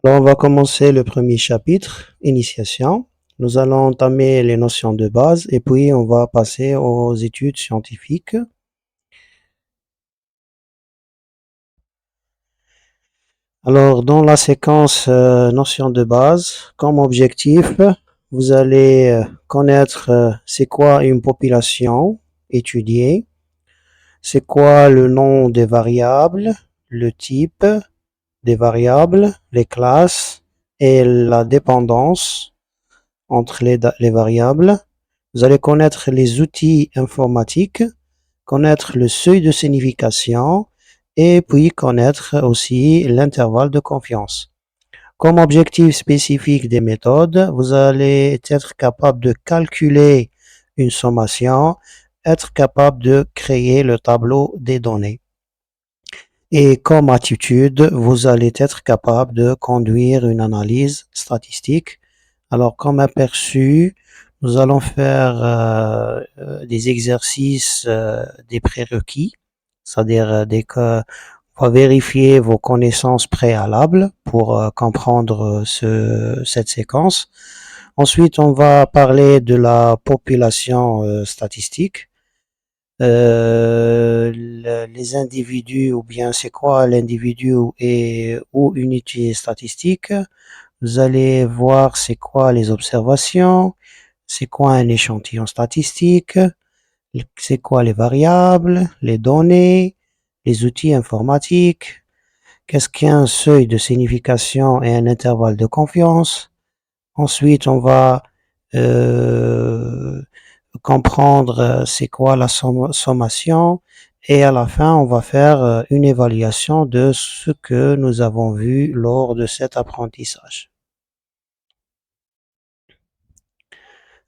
Alors, on va commencer le premier chapitre, initiation. Nous allons entamer les notions de base et puis on va passer aux études scientifiques. Alors, dans la séquence notions de base, comme objectif, vous allez connaître c'est quoi une population étudiée, c'est quoi le nom des variables, le type des variables, les classes et la dépendance entre les variables. Vous allez connaître les outils informatiques, connaître le seuil de signification et puis connaître aussi l'intervalle de confiance. Comme objectif spécifique des méthodes, vous allez être capable de calculer une sommation, être capable de créer le tableau des données. Et comme attitude, vous allez être capable de conduire une analyse statistique. Alors, comme aperçu, nous allons faire des exercices des prérequis, c'est-à-dire on va vérifier vos connaissances préalables pour comprendre cette séquence. Ensuite, on va parler de la population statistique. Les individus, ou bien c'est quoi l'individu ou unité statistique. Vous allez voir c'est quoi les observations, c'est quoi un échantillon statistique, c'est quoi les variables, les données, les outils informatiques, qu'est-ce qu'un seuil de signification et un intervalle de confiance. Ensuite, on va euh, comprendre c'est quoi la sommation et à la fin, on va faire une évaluation de ce que nous avons vu lors de cet apprentissage.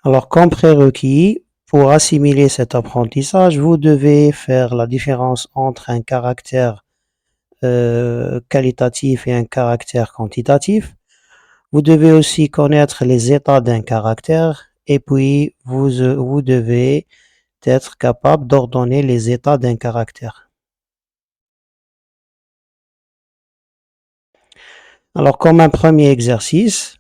Alors, comme prérequis, pour assimiler cet apprentissage, vous devez faire la différence entre un caractère qualitatif et un caractère quantitatif. Vous devez aussi connaître les états d'un caractère et puis vous devez être capable d'ordonner les états d'un caractère. Alors, comme un premier exercice,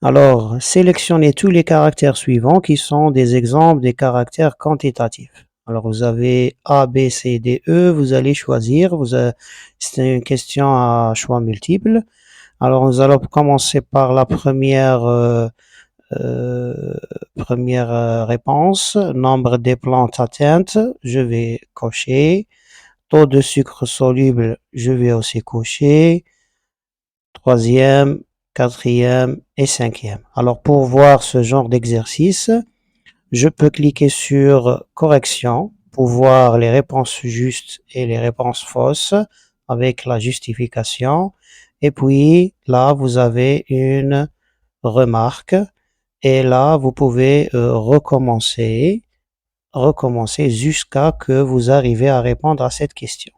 alors sélectionnez tous les caractères suivants qui sont des exemples des caractères quantitatifs. Alors, vous avez A, B, C, D, E, vous allez choisir, c'est une question à choix multiple. Alors, nous allons commencer par la euh, première réponse, nombre des plantes atteintes, je vais cocher. Taux de sucre soluble, je vais aussi cocher. Troisième, quatrième et cinquième. Alors pour voir ce genre d'exercice, je peux cliquer sur correction pour voir les réponses justes et les réponses fausses avec la justification. Et puis là, vous avez une remarque et là, vous pouvez recommencer jusqu'à que vous arrivez à répondre à cette question.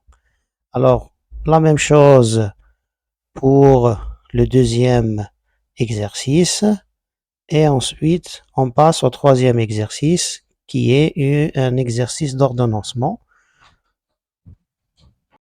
Alors, la même chose pour le deuxième exercice et ensuite on passe au troisième exercice qui est un exercice d'ordonnancement.